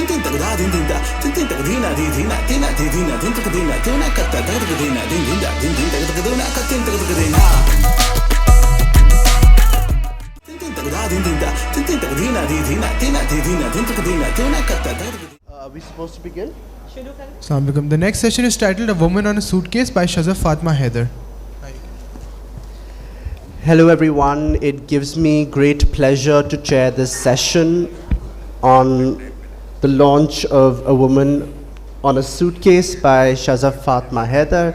Are we supposed to begin? The next session is titled A Woman on a Suitcase by Shazaf Fatima Haider. Hello everyone, it gives me great pleasure to chair this session on the launch of A Woman on a Suitcase by Shazaf Fatima Haider.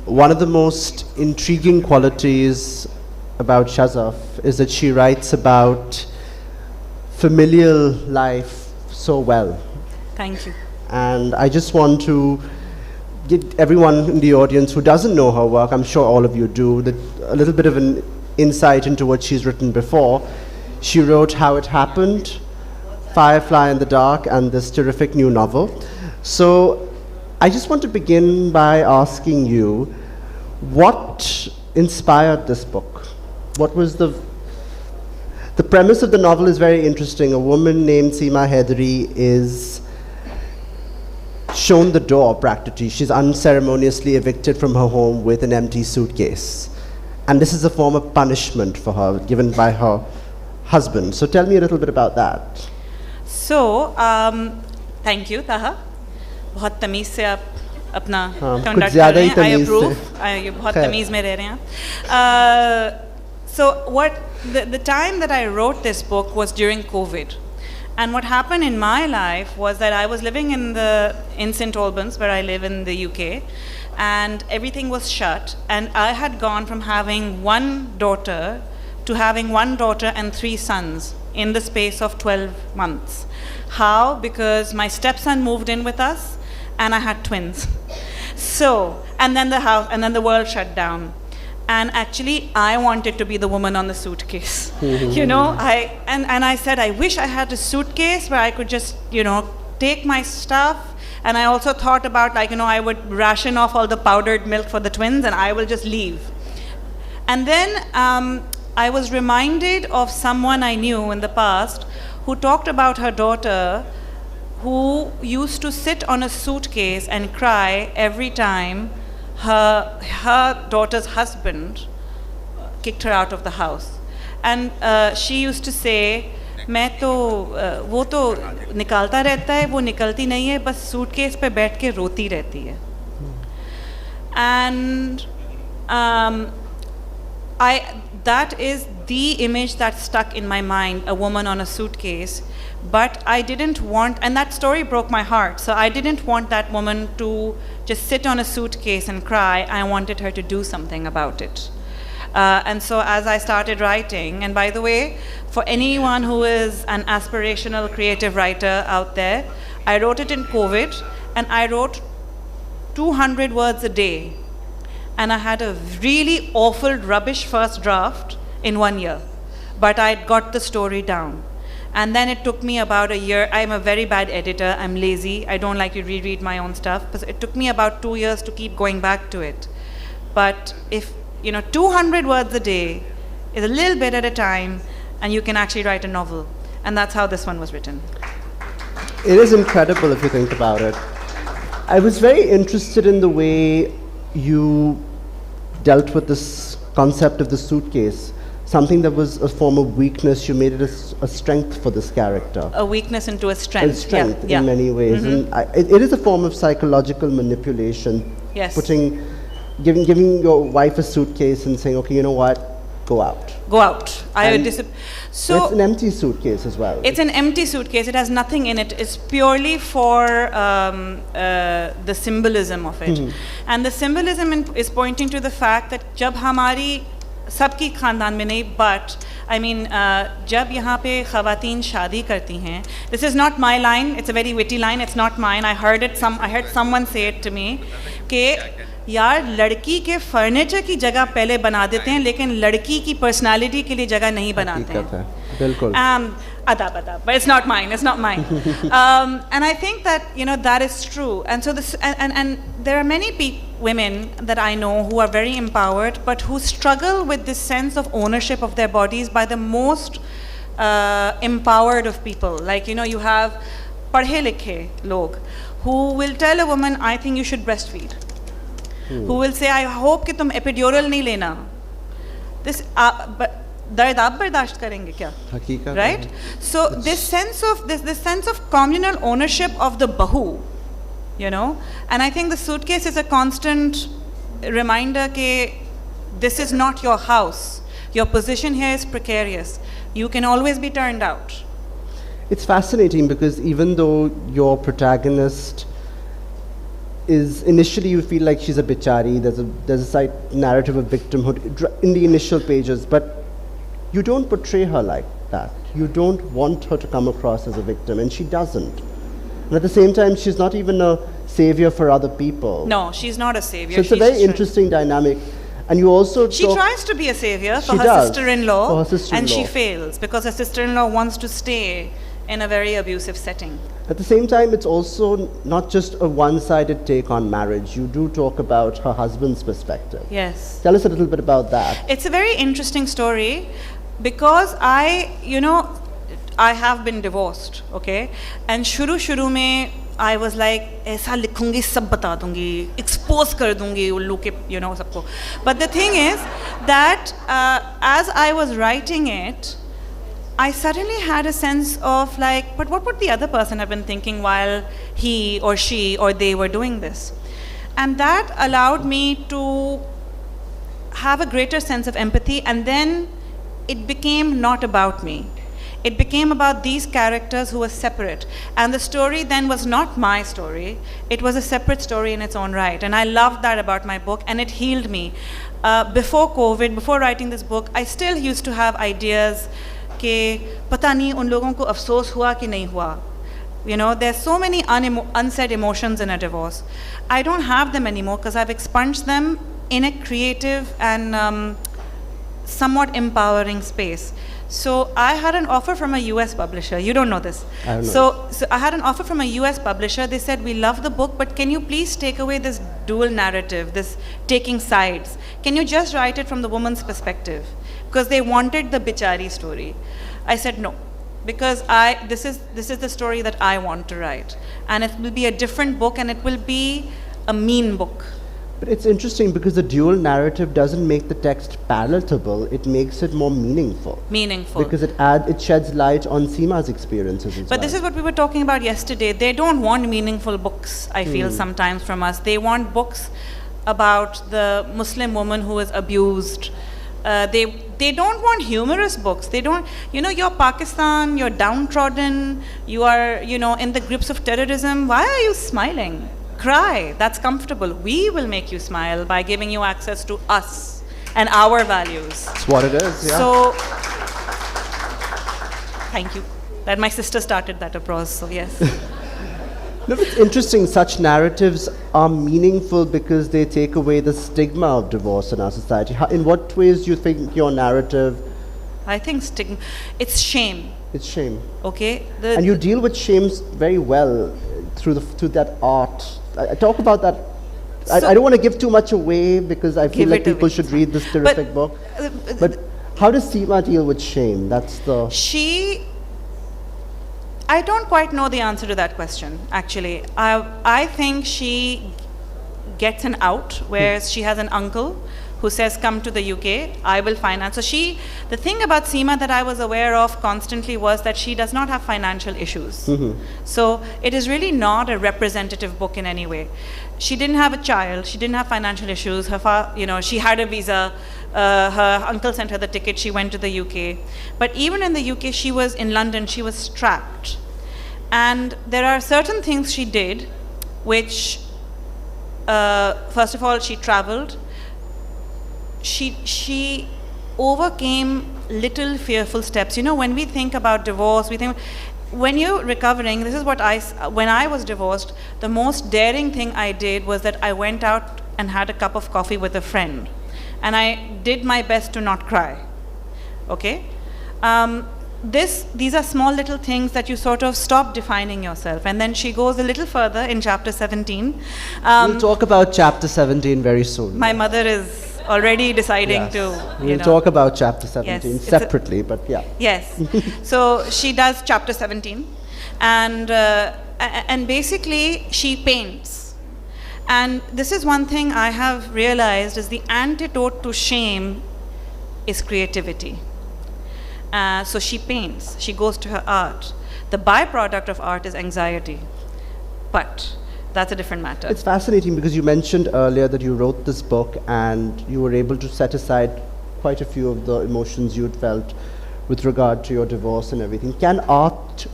One of the most intriguing qualities about Shazaf is that she writes about familial life so well. Thank you. And I just want to give everyone in the audience who doesn't know her work, I'm sure all of you do, a little bit of an insight into what she's written before. She wrote How It Happened, Firefly in the Dark, and this terrific new novel. So I just want to begin by asking you, what inspired this book? What was the premise of the novel is very interesting. A woman named Seema Haidari is shown the door practically. She's unceremoniously evicted from her home with an empty suitcase. And this is a form of punishment for her given by her husband. So tell me a little bit about that. So, thank you, Taha. बहुत तमीज़ से आप अपना conduct कर रहे हैं. I approve. ये बहुत तमीज़ में रह रहे हैं. So the time that I wrote this book was during COVID. And what happened in my life was that I was living in St. Albans, where I live in the UK, and everything was shut. And I had gone from having one daughter to having one daughter and 3 sons in the space of 12 months. How? Because my stepson moved in with us, and I had twins. So, and then the world shut down. And actually, I wanted to be the woman on the suitcase. You know, I said, I wish I had a suitcase where I could just, take my stuff. And I also thought about, I would ration off all the powdered milk for the twins, and I will just leave. And then I was reminded of someone I knew in the past who talked about her daughter who used to sit on a suitcase and cry every time her daughter's husband kicked her out of the house. And she used to say, वो तो निकालता रहता है, वो निकलती नहीं है, बस सूटकेस पे बैठ के रोती रहती है. And that is the image that stuck in my mind, a woman on a suitcase. But I didn't want, and that story broke my heart, so I didn't want that woman to just sit on a suitcase and cry. I wanted her to do something about it. And so as I started writing, and by the way, for anyone who is an aspirational creative writer out there, I wrote it in COVID, and I wrote 200 words a day. And I had a really awful, rubbish first draft in 1 year. But I got the story down. And then it took me about a year. I'm a very bad editor. I'm lazy. I don't like to reread my own stuff. But it took me about 2 years to keep going back to it. But if, 200 words a day is a little bit at a time, and you can actually write a novel. And that's how this one was written. It is incredible if you think about it. I was very interested in the way you dealt with this concept of the suitcase. Something that was a form of weakness, you made it a strength for this character. A weakness into a strength. A strength in many ways. Mm-hmm. And it is a form of psychological manipulation. Yes. Giving your wife a suitcase and saying, okay, you know what, go out. Go out. So it's an empty suitcase as well. It's an empty suitcase. It has nothing in it. It's purely for the symbolism of it. Mm-hmm. And the symbolism is pointing to the fact that जब हमारी सबकी खानदान में नहीं, but I mean जब यहाँ पे ख़वातीन शादी करती हैं, this is not my line, it's a very witty line, it's not mine, I heard someone say it to me, कि यार लड़की के फर्नीचर की जगह पहले बना देते हैं, लेकिन लड़की की पर्सनालिटी के लिए जगह नहीं बनाते हैं. बिल्कुल. Adab, but it's not mine. And I think that that is true. And so and there are many women that I know who are very empowered, but who struggle with this sense of ownership of their bodies by the most empowered of people. Like you have padhe likhe log who will tell a woman, I think you should breastfeed. Who will say, I hope कि तुम epidural नहीं लेना. This दर्द आप बर्दाश्त करेंगे क्या? हकीकत. Right? So this sense of communal ownership of the bahu, you know, and I think the suitcase is a constant reminder that this is not your house. Your position here is precarious. You can always be turned out. It's fascinating because even though your protagonist is initially, you feel like she's a bichari, there's a slight narrative of victimhood in the initial pages, but you don't portray her like that. You don't want her to come across as a victim, and she doesn't. And at the same time, she's not even a savior for other people. No, she's not a savior. So it's a very interesting dynamic. And you also she tries to be a savior for her sister-in-law, and she fails because her sister-in-law wants to stay in a very abusive setting. At the same time, it's also not just a one-sided take on marriage. You do talk about her husband's perspective. Yes. Tell us a little bit about that. It's a very interesting story because I have been divorced, okay? And shuru mein, I was like, ऐसा लिखूंगी सब बता दूंगी, expose कर दूंगी उल्लू के, सबको. But the thing is that as I was writing it, I suddenly had a sense of like, but what would the other person have been thinking while he or she or they were doing this? And that allowed me to have a greater sense of empathy, and then it became not about me. It became about these characters who were separate. And the story then was not my story. It was a separate story in its own right. And I loved that about my book, and it healed me. Before COVID, before writing this book, I still used to have ideas कि पता नहीं उन लोगों को अफसोस हुआ कि नहीं हुआ. There's so many unsaid emotions in a divorce. I don't have them anymore because I've expunged them in a creative and somewhat empowering space. So I had an offer from a US publisher. You don't know this. I don't know. So I had an offer from a US publisher. They said, we love the book, but can you please take away this dual narrative, this taking sides? Can you just write it from the woman's perspective? Because they wanted the bichari story. I said no, because this is the story that I want to write, and it will be a different book, and it will be a mean book. But it's interesting because the dual narrative doesn't make the text palatable, it makes it more meaningful. Meaningful. Because it sheds light on Seema's experiences as well. But this is what we were talking about yesterday. They don't want meaningful books, I feel sometimes from us. They want books about the Muslim woman who is abused. They don't want humorous books. They don't, you're Pakistan, you're downtrodden, you are, in the grips of terrorism. Why are you smiling? Cry, that's comfortable. We will make you smile by giving you access to us and our values. That's what it is, yeah. So, thank you. That my sister started that applause, so yes. No, it's interesting, such narratives are meaningful because they take away the stigma of divorce in our society. In what ways do you think your narrative... I think stigma, it's shame. It's shame. Okay. And you deal with shame very well through that art. I talk about that. I don't want to give too much away because I feel like people should read this terrific book. But how does Seema deal with shame? That's the... I don't quite know the answer to that question, actually. I think she gets an out where she has an uncle who says, come to the UK, I will finance. So the thing about Seema that I was aware of constantly was that she does not have financial issues. Mm-hmm. So it is really not a representative book in any way. She didn't have a child, she didn't have financial issues, she had a visa, her uncle sent her the ticket, she went to the UK. But even in the UK, she was in London, she was strapped. And there are certain things she did which, first of all, she traveled. She overcame little fearful steps. When we think about divorce, we think, when you're recovering, this is what when I was divorced, the most daring thing I did was that I went out and had a cup of coffee with a friend. And I did my best to not cry. Okay? These are small little things that you sort of stop defining yourself. And then she goes a little further in chapter 17. We'll talk about chapter 17 very soon. My mother is already deciding We'll talk about chapter 17 separately, but yeah. Yes. So she does chapter 17. And basically she paints. And this is one thing I have realized is the antidote to shame is creativity. So she paints, she goes to her art. The byproduct of art is anxiety, but that's a different matter. It's fascinating because you mentioned earlier that you wrote this book and you were able to set aside quite a few of the emotions you'd felt with regard to your divorce and everything. Can art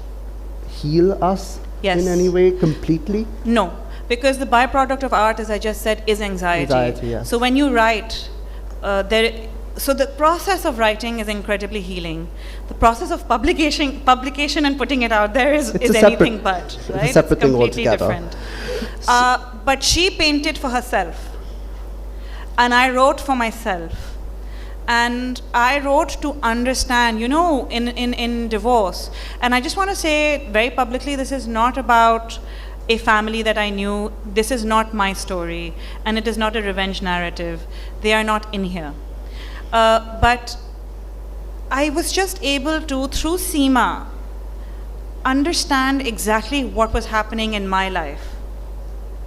heal us in any way completely? No, because the byproduct of art, as I just said, is anxiety. Yes. So when you write, so the process of writing is incredibly healing. The process of publication and putting it out there is anything but, right? It's a separate thing completely altogether. Different. But she painted for herself, and I wrote for myself. And I wrote to understand, in divorce. And I just want to say very publicly, this is not about a family that I knew. This is not my story, and it is not a revenge narrative. They are not in here. But I was just able to, through Seema, understand exactly what was happening in my life.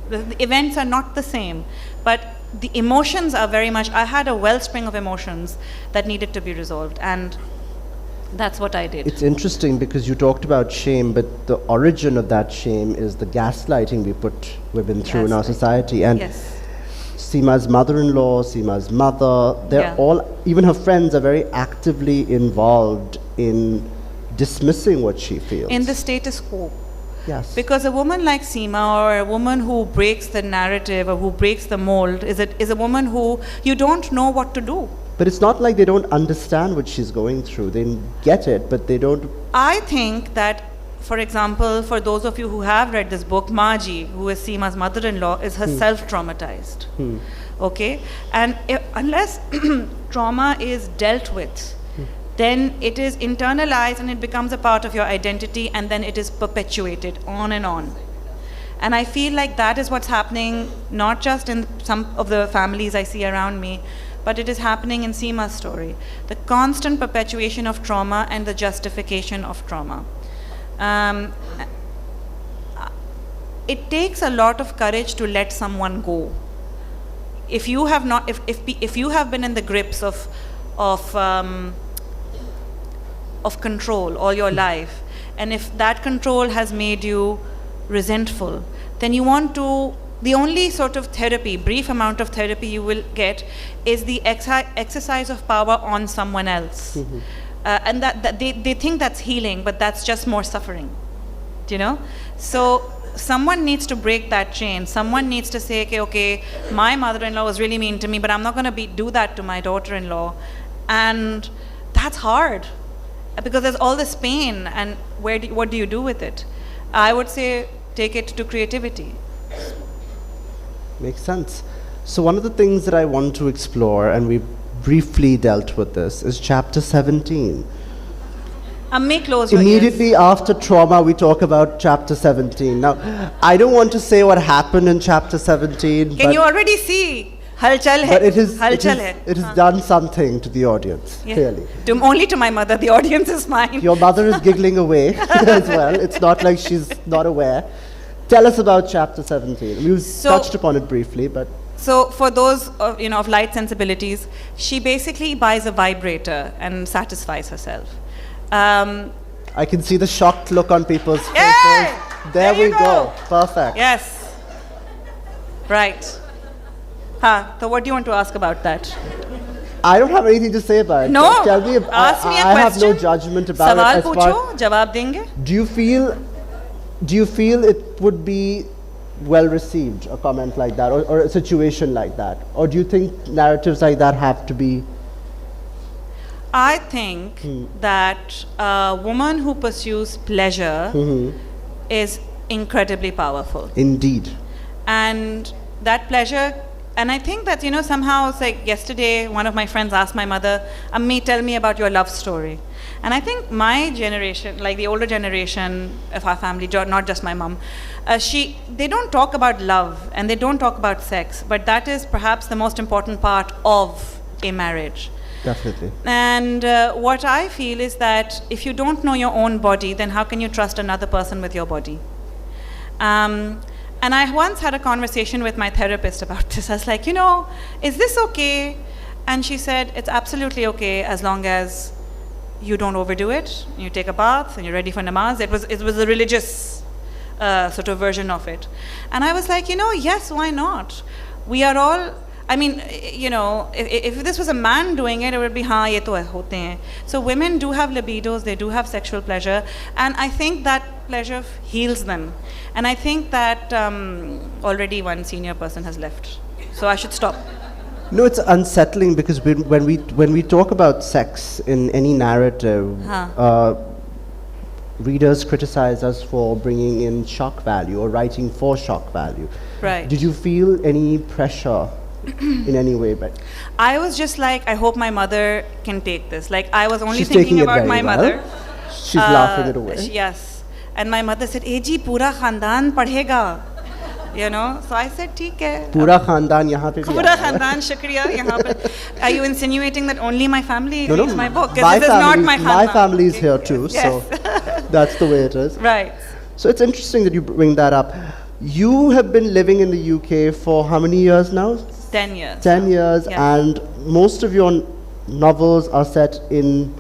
The events are not the same, but the emotions are very much, I had a wellspring of emotions that needed to be resolved, and that's what I did. It's interesting because you talked about shame, but the origin of that shame is the gaslighting we put women through in our society. And Seema's mother-in-law, Seema's mother, they're all, even her friends are very actively involved in dismissing what she feels. In the status quo. Yes. Because a woman like Seema, or a woman who breaks the narrative or who breaks the mold, is a woman who you don't know what to do. But it's not like they don't understand what she's going through. They get it, but they don't. I think that, for example, for those of you who have read this book, Maji, who is Seema's mother-in-law, is herself traumatized. Okay? And unless trauma is dealt with, then it is internalized and it becomes a part of your identity, and then it is perpetuated on and on. And I feel like that is what's happening, not just in some of the families I see around me, but it is happening in Seema's story. The constant perpetuation of trauma and the justification of trauma. It takes a lot of courage to let someone go. If you have not, if you have been in the grips of control all your life, and if that control has made you resentful, then you want to, the only sort of therapy, brief amount of therapy you will get is the exercise of power on someone else. And that they think that's healing, but that's just more suffering, So someone needs to break that chain. Someone needs to say, okay, my mother-in-law was really mean to me, but I'm not going to do that to my daughter-in-law. And that's hard, because there's all this pain, and what do you do with it? I would say take it to creativity. Makes sense. So one of the things that I want to explore, and we briefly dealt with this, is chapter 17. May close your Immediately after trauma, we talk about chapter 17. Now, I don't want to say what happened in chapter 17. Can you already see? Halchal hai. But it has done something to the audience, clearly. Only to my mother, the audience is mine. Your mother is giggling away as well. It's not like she's not aware. Tell us about chapter 17. We touched upon it briefly, but... So for those of light sensibilities, she basically buys a vibrator and satisfies herself. I can see the shocked look on people's faces. Hey! There we go. Perfect. Yes. Right. So what do you want to ask about that? I don't have anything to say about it. No. Tell me. Ask me a question. I have no judgment about it. Sawal pucho, jawab denge. Do you feel it would be well received, a comment like that, or a situation like that? Or do you think narratives like that have to be... I think that a woman who pursues pleasure is incredibly powerful. Indeed. And that pleasure, and I think that, somehow it's like yesterday, one of my friends asked my mother, Ammi, tell me about your love story. And I think my generation, like the older generation of our family, not just my mom, they don't talk about love and they don't talk about sex, but that is perhaps the most important part of a marriage. Definitely. And what I feel is that if you don't know your own body, then how can you trust another person with your body? And I once had a conversation with my therapist about this. I was like, is this okay? And she said, it's absolutely okay as long as you don't overdo it. You take a bath and you're ready for namaz. It was a religious sort of version of it. And I was like, yes, why not? We are all, if this was a man doing it, it would be, haan, ye to hote hain. So women do have libidos, they do have sexual pleasure, and I think that pleasure heals them. And I think that already one senior person has left. So I should stop. No, it's unsettling because when we talk about sex in any narrative, readers criticize us for bringing in shock value or writing for shock value. Right. Did you feel any pressure in any way? But I was just like, I hope my mother can take this. Like, I was only she's thinking taking about it very my well. mother. She's laughing it away. Yes. And my mother said, "Eji, pura khandan padhega." So I said, "Theek hai." Pura khandan yahan pe bhi Pura aaya hai. khandan, shukriya. Yahan pe. Are you insinuating that only my family No, reads my book? 'Cause my this is not my family, khandan. family is Okay. here too, Yes. so that's the way it is. Right. So it's interesting that you bring that up. You have been living in the UK for how many years now? 10 years. 10 years, Yes. and most of your novels are set in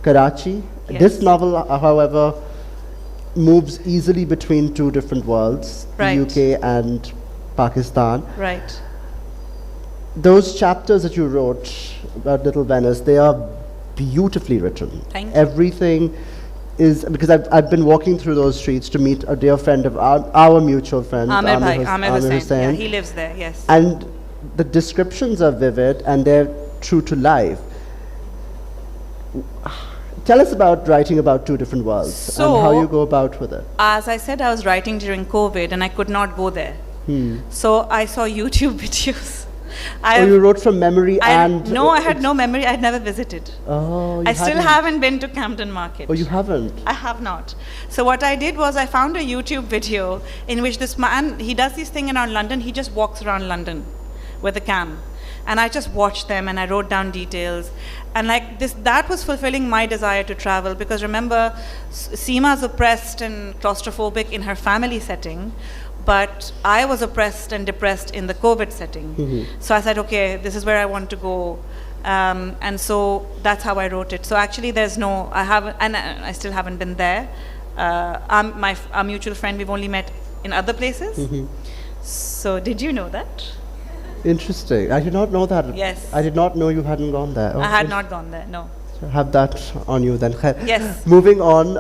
Karachi. Yes. This novel, however, moves easily between two different worlds, Right. the UK and Pakistan. Right. Those chapters that you wrote about Little Venice, they are beautifully written. Thank you. Everything is, because I've been walking through those streets to meet a dear friend of our mutual friend, Amir Hussain. Hussain. Yeah, he lives there, yes. And the descriptions are vivid and they're true to life. Tell us about writing about two different worlds and how you go about with it. As I said, I was writing during COVID and I could not go there. So I saw YouTube videos. You wrote from memory No, I had no memory. I had never visited. Oh, I still haven't been to Camden Market. Oh, you haven't? I have not. So what I did was I found a YouTube video in which this man, he does this thing around London. He just walks around London with a cam. And I just watched them and I wrote down details. And like this, that was fulfilling my desire to travel, because remember, Seema's oppressed and claustrophobic in her family setting, but I was oppressed and depressed in the COVID setting. So I said, okay, this is where I want to go. And so that's how I wrote it. So actually I haven't, and I still haven't been there. Our mutual friend, we've only met in other places. So did you know that? Interesting. I did not know that. Yes. I did not know you hadn't gone there. Okay. I had not gone there, no. So have that on you then. Yes. Moving on,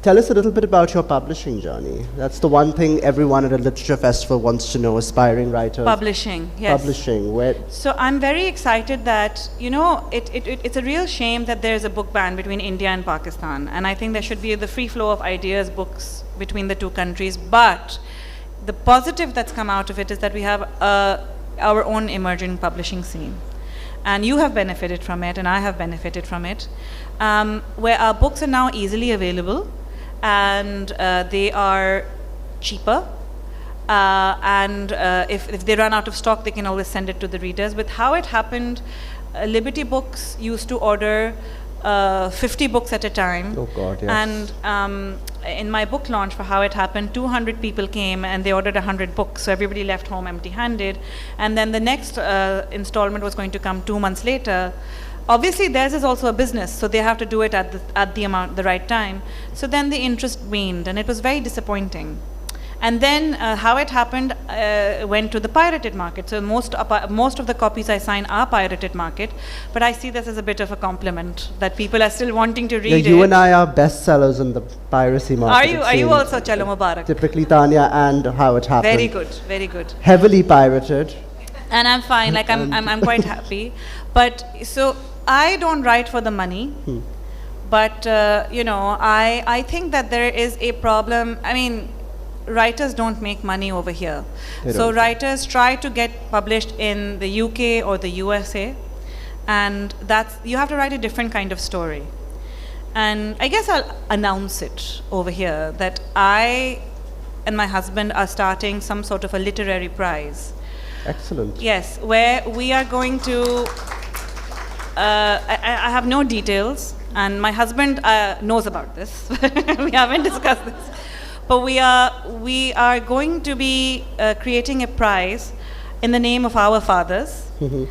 tell us a little bit about your publishing journey. That's the one thing everyone at a literature festival wants to know, aspiring writers. Publishing, yes. Publishing, where? So I'm very excited that, it's a real shame that there's a book ban between India and Pakistan. And I think there should be the free flow of ideas, books between the two countries. But the positive that's come out of it is that we have our own emerging publishing scene. And you have benefited from it, and I have benefited from it, where our books are now easily available, and they are cheaper. And if they run out of stock, they can always send it to the readers. With How It Happened, Liberty Books used to order 50 books at a time. Oh God, yes. And in my book launch for How It Happened, 200 people came and they ordered 100 books. So everybody left home empty-handed. And then the next installment was going to come 2 months later. Obviously, theirs is also a business, so they have to do it at the right time. So then the interest waned, and it was very disappointing. And then How It Happened went to the pirated market. So most of the copies I sign are pirated market, but I see this as a bit of a compliment that people are still wanting to read it. You and I are bestsellers in the piracy market. Are you also Chalo Mubarak? Typically Tanya and How It Happened. Very good, very good. Heavily pirated. And I'm fine. Like I'm quite happy. But so I don't write for the money. But I think that there is a problem. I mean, writers don't make money over here. So writers try to get published in the UK or the USA, and you have to write a different kind of story. And I guess I'll announce it over here that I and my husband are starting some sort of a literary prize. Excellent. Yes, where we are going to I have no details, and my husband knows about this. We haven't discussed this, but we are going to be creating a prize in the name of our fathers, who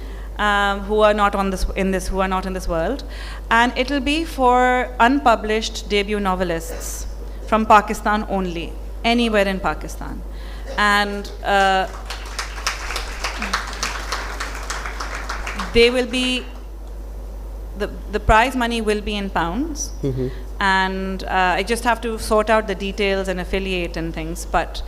are not in this world, and it'll be for unpublished debut novelists from Pakistan only, anywhere in Pakistan, and they will be. The prize money will be in pounds, and I just have to sort out the details and affiliate and things. But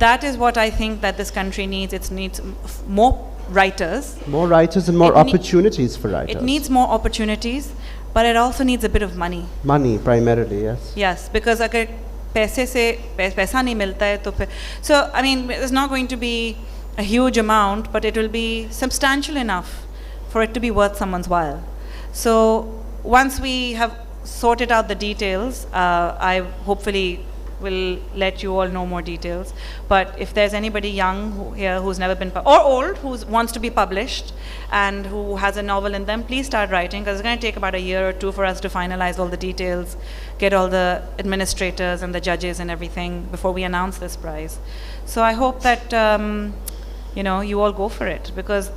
that is what I think that this country needs. It needs more writers. More writers and more opportunities for writers. It needs more opportunities, but it also needs a bit of money. Money, primarily, yes. Yes, because अगर पैसे से पैसा नहीं मिलता है तो फिर, so I mean, it's not going to be a huge amount, but it will be substantial enough for it to be worth someone's while. So once we have sorted out the details, I hopefully will let you all know more details. But if there's anybody young here who's never been, or old, who wants to be published and who has a novel in them, please start writing, because it's going to take about a year or two for us to finalize all the details, get all the administrators and the judges and everything before we announce this prize. So I hope that you all go for it, because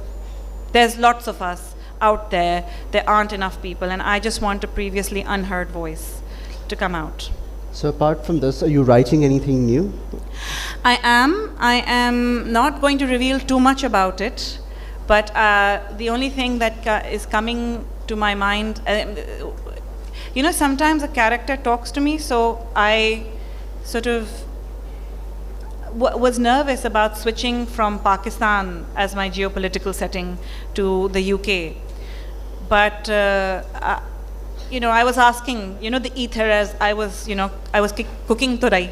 there's lots of us out there. There aren't enough people, and I just want a previously unheard voice to come out. So apart from this, are you writing anything new? I am not going to reveal too much about it, but the only thing that is coming to my mind, sometimes a character talks to me, so I sort of was nervous about switching from Pakistan as my geopolitical setting to the UK. But I was asking, the ether, as I was cooking tarai,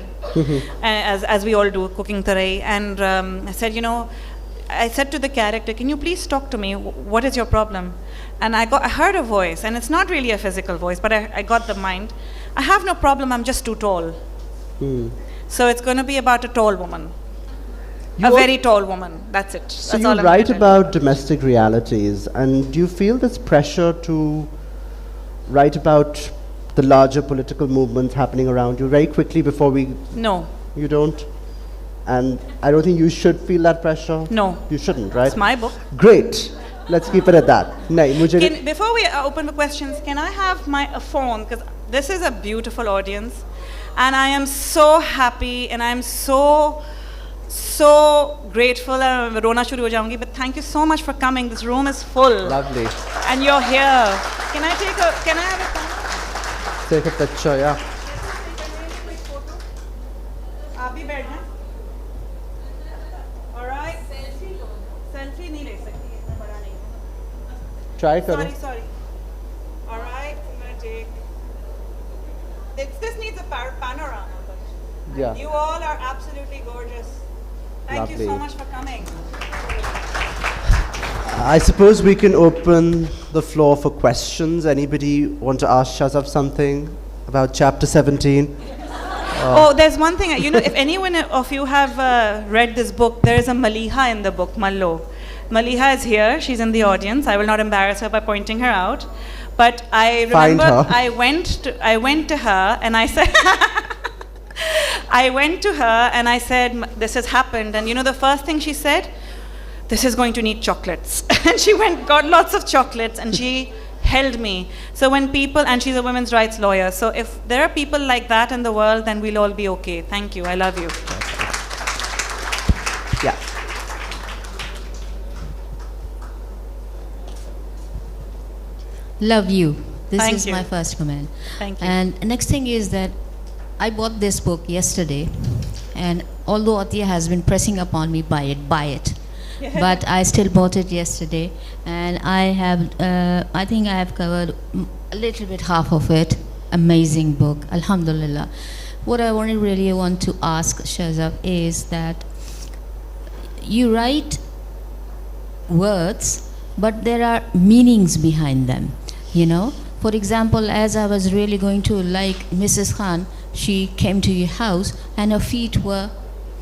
as we all do, cooking tarai, and I said to the character, can you please talk to me? What is your problem? And I heard a voice, and it's not really a physical voice, but I got the mind. I have no problem, I'm just too tall. So it's going to be about a tall woman. A very tall woman, that's it. So that's you all I'm write gonna about domestic realities, and do you feel this pressure to write about the larger political movements happening around you? Very quickly before we... No. You don't? And I don't think you should feel that pressure? No. You shouldn't, right? It's my book. Great. Let's keep it at that. Before we open the questions, can I have a phone? Because this is a beautiful audience, and I am so happy, and I am so grateful. Rona shuru ho jaungi, but thank you so much for coming. This room is full. Lovely. And you're here. Can I have a phone? Take a picture, yeah. आप भी बैठ जाएं. All right. Selfie नहीं ले सकती, इतना बड़ा नहीं. Try करो. Sorry. All right. I'm gonna take. This needs a panorama. But Yeah. You all are absolutely gorgeous. Thank you so Lovely. much for coming. I suppose we can open the floor for questions. Anybody want to ask Shazaf something about chapter 17? Oh, there's one thing. If anyone of you have read this book, there is a Maliha in the book, Mallo. Maliha is here. She's in the audience. I will not embarrass her by pointing her out. But I remember I went to her and I said, this has happened. And the first thing she said, this is going to need chocolates. And she got lots of chocolates, and she held me. So when people, and she's a women's rights lawyer, so if there are people like that in the world, then we'll all be okay. Thank you. I love you. Yeah. Love you. This Thank is you. my first comment. Thank you. And next thing is that I bought this book yesterday, and although Atiya has been pressing upon me, buy it. But I still bought it yesterday, and I think I have covered a little bit half of it. Amazing book, alhamdulillah. What I really want to ask Shazaf is that you write words, but there are meanings behind them, For example, as I was really going to like Mrs. Khan, she came to your house and her feet were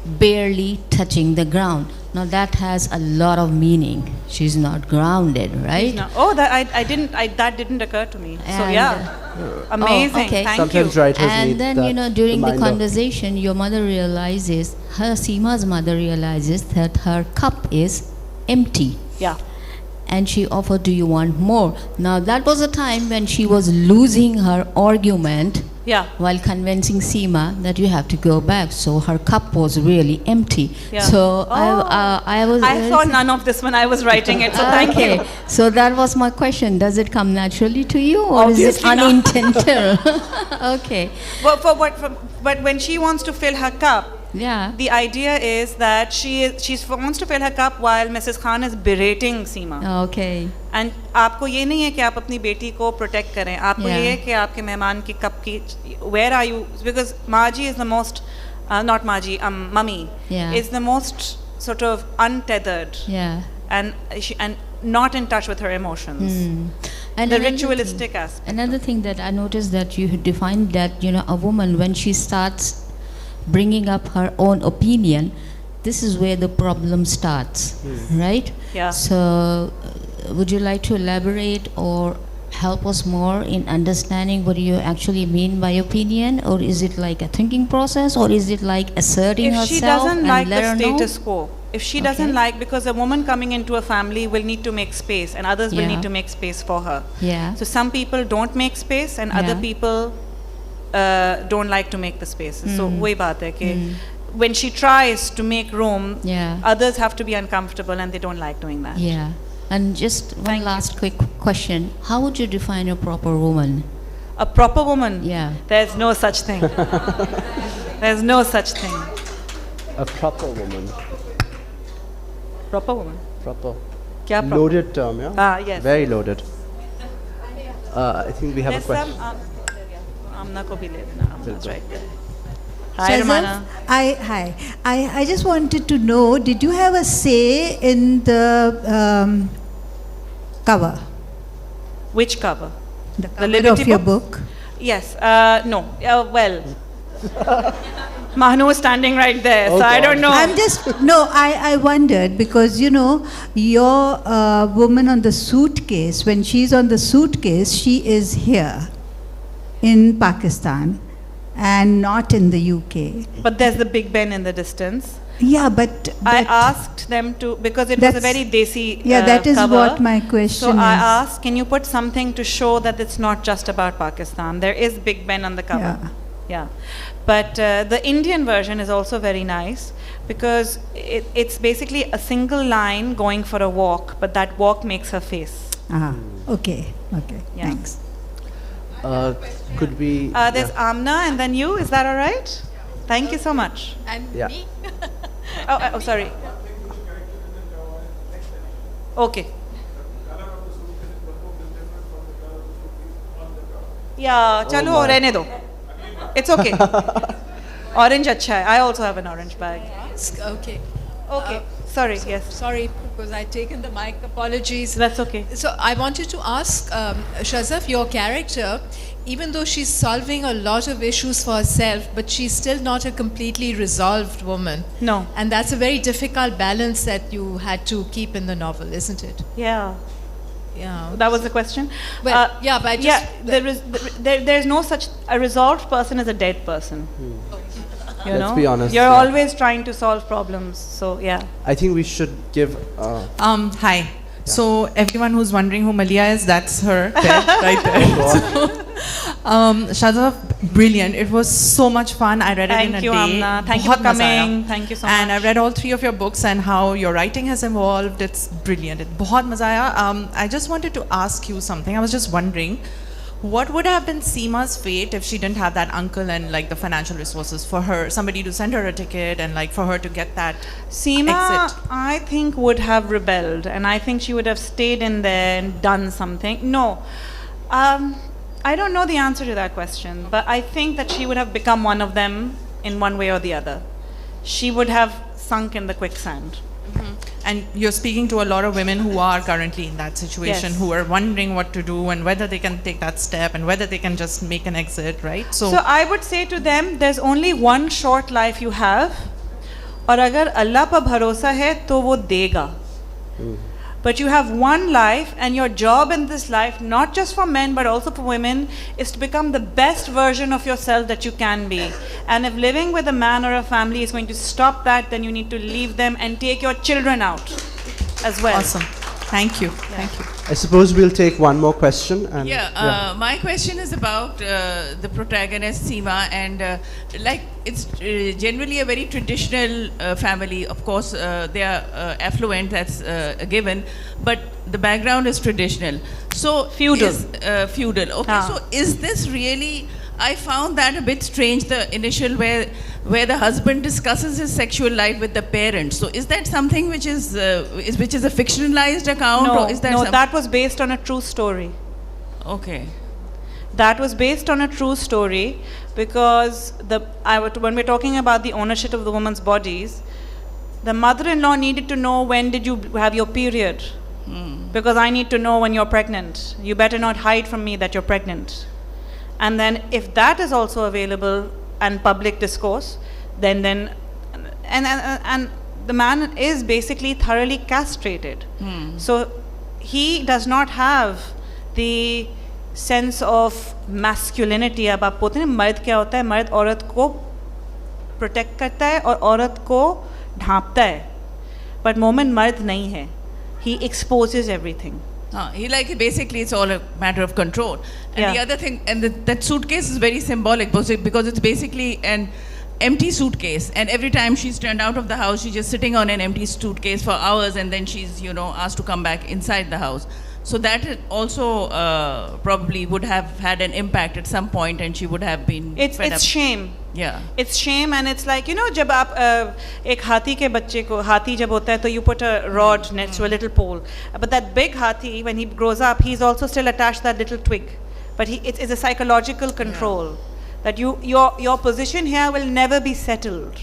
barely touching the ground. Now that has a lot of meaning. She's not grounded, right? No. Oh, that didn't occur to me. So And, yeah, amazing. okay. Thank Sometimes you. writers And need then, that during the reminder. conversation, your mother realizes, Seema's mother realizes that her cup is empty. Yeah. And she offered, do you want more? Now that was a time when she was losing her argument Yeah. while convincing Seema that you have to go back. So her cup was really empty. Yeah. So Oh. I saw none of this when I was writing it, so thank you. So that was my question. Does it come naturally to you, or is it Obviously not. unintentional? Okay. But when she wants to fill her cup, Yeah. the idea is that she wants to fill her cup while Mrs. Khan is berating Seema. Okay. And आपको ये नहीं है कि आप अपनी बेटी को protect करें. आपको ये है कि आपके मेहमान की कप की where are you? Because Maji is the most not Maji, Mummy Yeah. is the most sort of untethered Yeah. and not in touch with her emotions. And The another ritualistic thing, aspect. Another thing that I noticed that you defined that, a woman, when she starts bringing up her own opinion, this is where the problem starts, right? Yeah. So, would you like to elaborate or help us more in understanding what you actually mean by opinion, or is it like a thinking process, or is it like asserting If herself she doesn't and like let the her know? status quo, if she doesn't Okay. like, because a woman coming into a family will need to make space and others will Yeah. need to make space for her. Yeah. So some people don't make space and other Yeah. people don't like to make the spaces. So वही बात है कि when she tries to make room, Yeah. others have to be uncomfortable and they don't like doing that. Yeah. And just one Thank you. last quick question. How would you define a proper woman? A proper woman, Yeah. there's no such thing. There's no such thing. A proper woman. Proper woman. Proper. क्या proper? Loaded term, yeah? Ah, yes. Very loaded. I think we have There's a question. some, Amna ko bhi le dena. Amna's right there. Hi, Shazaf, Romana. I just wanted to know, did you have a say in the cover? Which cover? The cover Liberty of your book? book? Yes. No. Well, Mahnu is standing right there, Oh, so I God. don't know. I wondered because, your woman on the suitcase, when she's on the suitcase, she is here in Pakistan and not in the UK. But there's the Big Ben in the distance. Yeah, but I that- asked them to, because it was a That's- very desi Yeah, that is cover. what my question So I is. asked, can you put something to show that it's not just about Pakistan? There is Big Ben on the cover. Yeah. But the Indian version is also very nice because it's basically a single line going for a walk, but that walk makes her face. Okay, Yeah. thanks. Could we? There's Amna and then you, is that all right? Thank you so much. And Yeah. me? Oh, sorry. Okay. Yeah, chalo, my. rehne do. It's okay. Orange acha hai. I also have an orange bag. Okay. Okay. Sorry, yes. Sorry, because I'd taken the mic. Apologies. That's okay. So I wanted to ask Shazaf, your character, even though she's solving a lot of issues for herself, but she's still not a completely resolved woman. No. And that's a very difficult balance that you had to keep in the novel, isn't it? Yeah. Yeah. That was the question. Well, yeah, but I just- yeah, there's no such a resolved person is a dead person. You Let's know? be honest, You're yeah. always trying to solve problems. So yeah. I think we should give. Hi. So everyone who's wondering who Malia is, that's her there, right there. Shazaf, brilliant. It was so much fun. I read it in a Thank you, day. Amna. Thank you for बहुत मजा आया. coming. Thank you so And much. I read all 3 of your books and how your writing has evolved. It's brilliant. It बहुत मजा आया. I just wanted to ask you something. I was just wondering, what would have been Seema's fate if she didn't have that uncle and like the financial resources for her, somebody to send her a ticket and like for her to get that Seema, exit? I think, would have rebelled, and I think she would have stayed in there and done something. No. I don't know the answer to that question, but I think that she would have become one of them in one way or the other. She would have sunk in the quicksand. And you're speaking to a lot of women who are currently in that situation, Yes. who are wondering what to do and whether they can take that step and whether they can just make an exit, right? So I would say to them, there's only one short life you have. और अगर अल्लाह पर भरोसा है तो वो देगा. But you have one life, and your job in this life, not just for men but also for women, is to become the best version of yourself that you can be. And if living with a man or a family is going to stop that, then you need to leave them and take your children out as well. Awesome. Thank you. Thank you. I suppose we'll take one more question. And My question is about the protagonist Seema, and like it's generally a very traditional family. Of course, they are affluent, that's a given, but the background is traditional. So Feudal. Feudal. Okay, so is this really? I found that a bit strange. The initial where the husband discusses his sexual life with the parents. So is that something which is a fictionalized account? No, or is that that was based on a true story. Okay. That was based on a true story, because when we're talking about the ownership of the woman's bodies, the mother-in-law needed to know when did you have your period, because I need to know when you're pregnant. You better not hide from me that you're pregnant. And then if that is also available and public discourse, then and the man is basically thoroughly castrated. So he does not have the sense of masculinity. अब आप बोलते हैं मर्द क्या होता है, मर्द औरत को प्रोटेक्ट करता है और औरत को ढांपता है, but मोमिन मर्द नहीं है. He exposes everything. He basically it's all a matter of control. And the other thing, and that suitcase is very symbolic because it's basically an empty suitcase, and every time she's turned out of the house, she's just sitting on an empty suitcase for hours, and then she's asked to come back inside the house. So that also probably would have had an impact at some point, and she would have been fed up. It's shame. Yeah. It's shame, and it's like, जब आप एक हाथी के बच्चे को, हाथी जब होता है तो you put a rod next to a little pole. But that big hathi, when he grows up, he's also still attached to that little twig. But it's a psychological control that your position here will never be settled.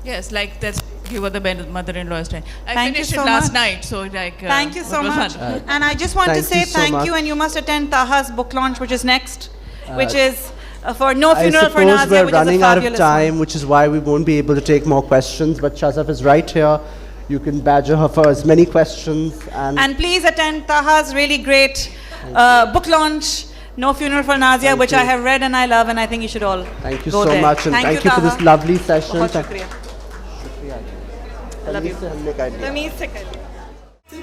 Yes, like that's what the mother-in-law is trying. I Thank finished you so it last much. night, so Thank you so it was much. fun. And I just want to Thank say you so thank much. you, and you must attend Taha's book launch, which is next, which is for No I Funeral for suppose Nazia, we're which is a running out of fabulous time, one. which is why we won't be able to take more questions. But Shazaf is right here. You can badger her for as many questions. And please attend Taha's really great book launch, No Funeral for Nazia, which I have read and I love, and I think you should all thank you go so there. much, and thank you for this Taha. lovely session. बहुत शुक्रिया. I love you. तमीज़ से हमने कर लिया. तमीज़ से कर लिया. Din